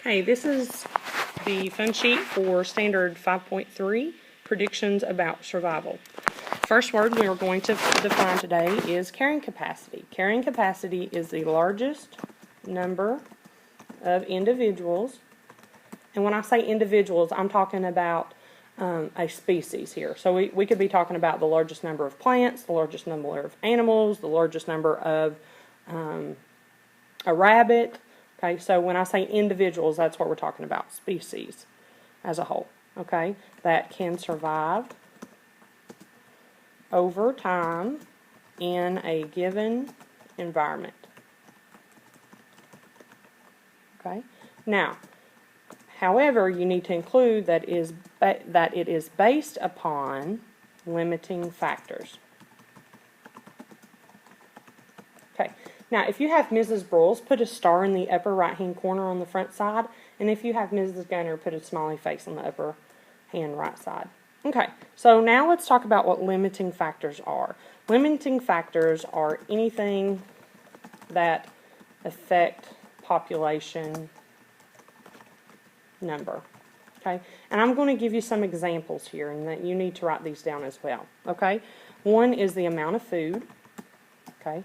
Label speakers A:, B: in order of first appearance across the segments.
A: Hey, this is the fun sheet for Standard 5.3, Predictions about Survival. First word we are going to define today is carrying capacity. Carrying capacity is the largest number of individuals. And when I say individuals, I'm talking about a species here. So we could be talking about the largest number of plants, the largest number of animals, the largest number of a rabbit. Okay, so when I say individuals, that's what we're talking about, species as a whole, okay, that can survive over time in a given environment. Okay, now, however, you need to include that it is based upon limiting factors. Okay. Now, if you have Mrs. Broyles, put a star in the upper right-hand corner on the front side, and if you have Mrs. Gunner, put a smiley face on the upper hand right side. Okay, so now let's talk about what limiting factors are. Limiting factors are anything that affect population number. Okay, and I'm going to give you some examples here, and that you need to write these down as well. Okay, one is the amount of food. Okay.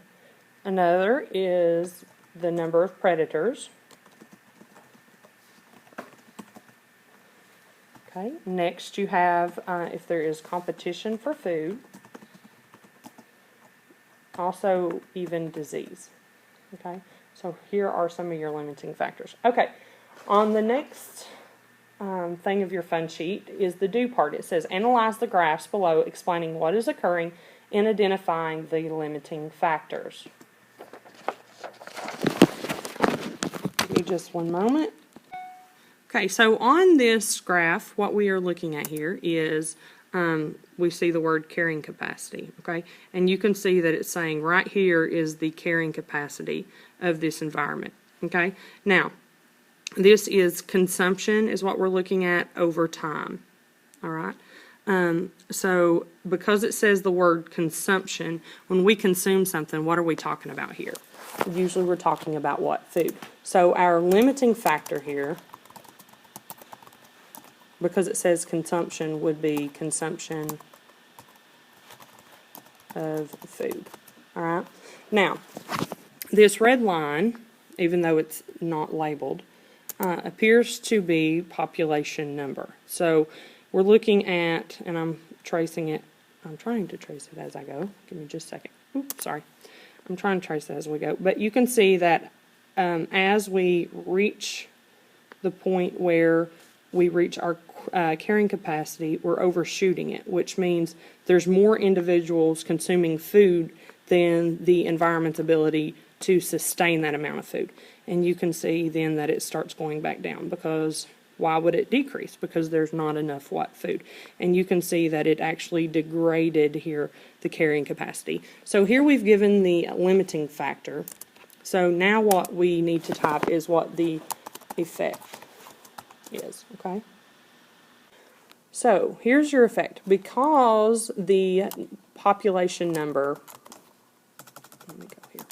A: Another is the number of predators. Okay. Next you have if there is competition for food. Also even disease. Okay. So here are some of your limiting factors. Okay. On the next thing of your fun sheet is the do part. It says analyze the graphs below explaining what is occurring and identifying the limiting factors. Give me just one moment. Okay, so on this graph, what we are looking at here is we see the word carrying capacity, okay? And you can see that it's saying right here is the carrying capacity of this environment, okay? Now, this is consumption is what we're looking at over time, all right? So because it says the word consumption, when we consume something, what are we talking about here? Usually we're talking about what? Food. So our limiting factor here, because it says consumption, would be consumption of food. All right. Now, this red line, even though it's not labeled, appears to be population number. So we're looking at, and I'm tracing it, I'm trying to trace it as I go. Give me just a second. Oops, sorry. I'm trying to trace it as we go. But you can see that as we reach the point where we reach our carrying capacity, we're overshooting it, which means there's more individuals consuming food than the environment's ability to sustain that amount of food. And you can see then that it starts going back down, because why would it decrease? Because there's not enough food. And you can see that it actually degraded here the carrying capacity. So here we've given the limiting factor. So now what we need to type is what the effect is, okay? So here's your effect. Because the population number, let me go here,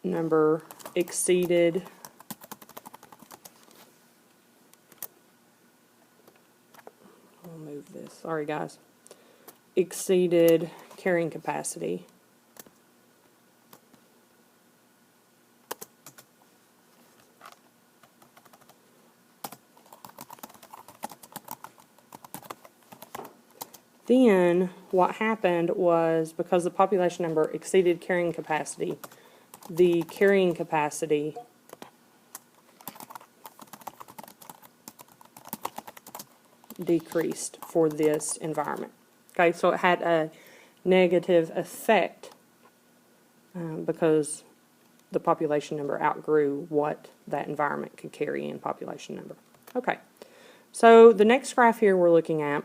A: number exceeded this. Sorry, guys. Exceeded carrying capacity. Then what happened was, because the population number exceeded carrying capacity, the carrying capacity decreased for this environment. Okay, so it had a negative effect because the population number outgrew what that environment could carry in population number. Okay, so the next graph here we're looking at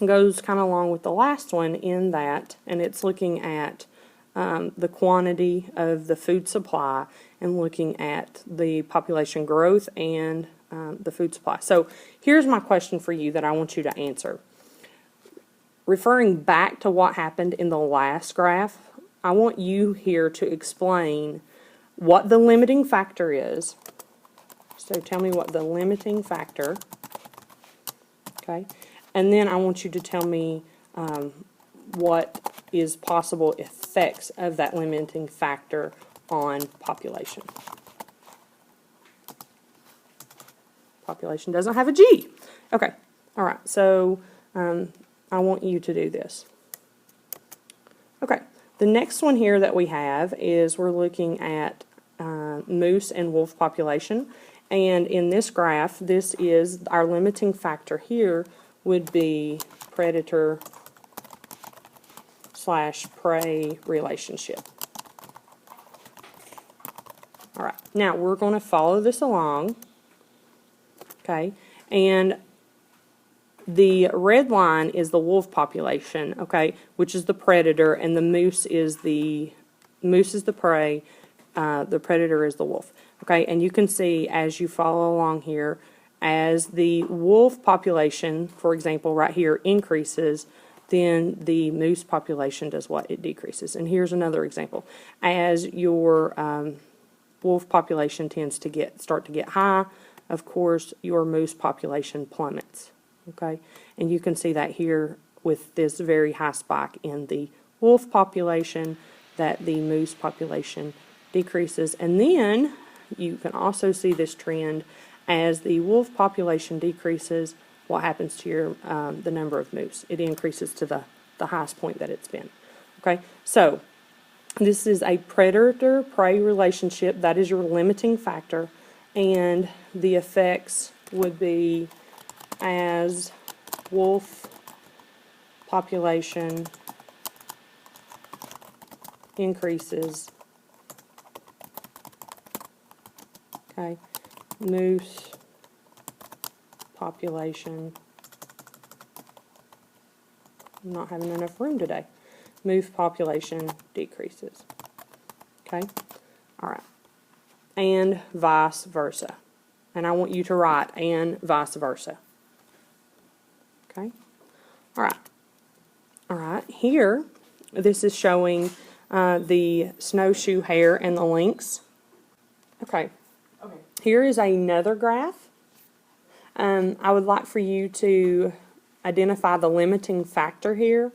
A: goes kind of along with the last one in that, and it's looking at the quantity of the food supply and looking at the population growth and the food supply. So here's my question for you that I want you to answer. Referring back to what happened in the last graph, I want you here to explain what the limiting factor is. So tell me what the limiting factor, okay? And then I want you to tell me what is possible effects of that limiting factor on population. Population doesn't have a G. Okay, all right, so I want you to do this. Okay, the next one here that we have is we're looking at moose and wolf population. And in this graph, this is our limiting factor here would be predator / prey relationship. All right, now we're going to follow this along. Okay, and the red line is the wolf population, okay, which is the predator, and the moose is the prey, the predator is the wolf. Okay, and you can see as you follow along here, as the wolf population, for example, right here, increases, then the moose population does what? It decreases. And here's another example. As your wolf population tends to start to get high, of course, your moose population plummets. Okay, and you can see that here with this very high spike in the wolf population, that the moose population decreases. And then you can also see this trend as the wolf population decreases. What happens to your the number of moose? It increases to the highest point that it's been. Okay, so this is a predator-prey relationship. That is your limiting factor, and the effects would be as wolf population increases, okay, moose population, I'm not having enough room today, moose population decreases, okay, all right, and vice versa. And I want you to write and vice versa. Okay? All right. Here, this is showing the snowshoe hare and the lynx. Okay. Here is another graph. I would like for you to identify the limiting factor here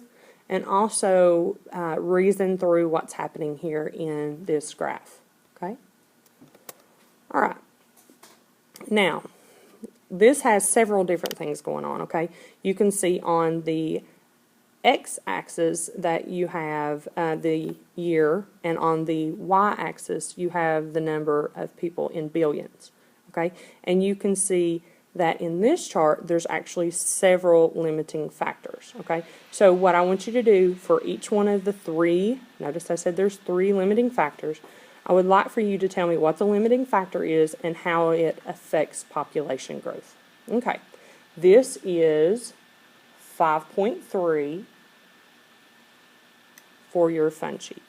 A: and also reason through what's happening here in this graph. Okay? All right. Now, this has several different things going on, okay? You can see on the x-axis that you have the year, and on the y-axis you have the number of people in billions, okay? And you can see that in this chart there's actually several limiting factors, okay? So what I want you to do for each one of the three, notice I said there's 3 limiting factors, I would like for you to tell me what the limiting factor is and how it affects population growth. Okay, this is 5.3 for your fun sheet.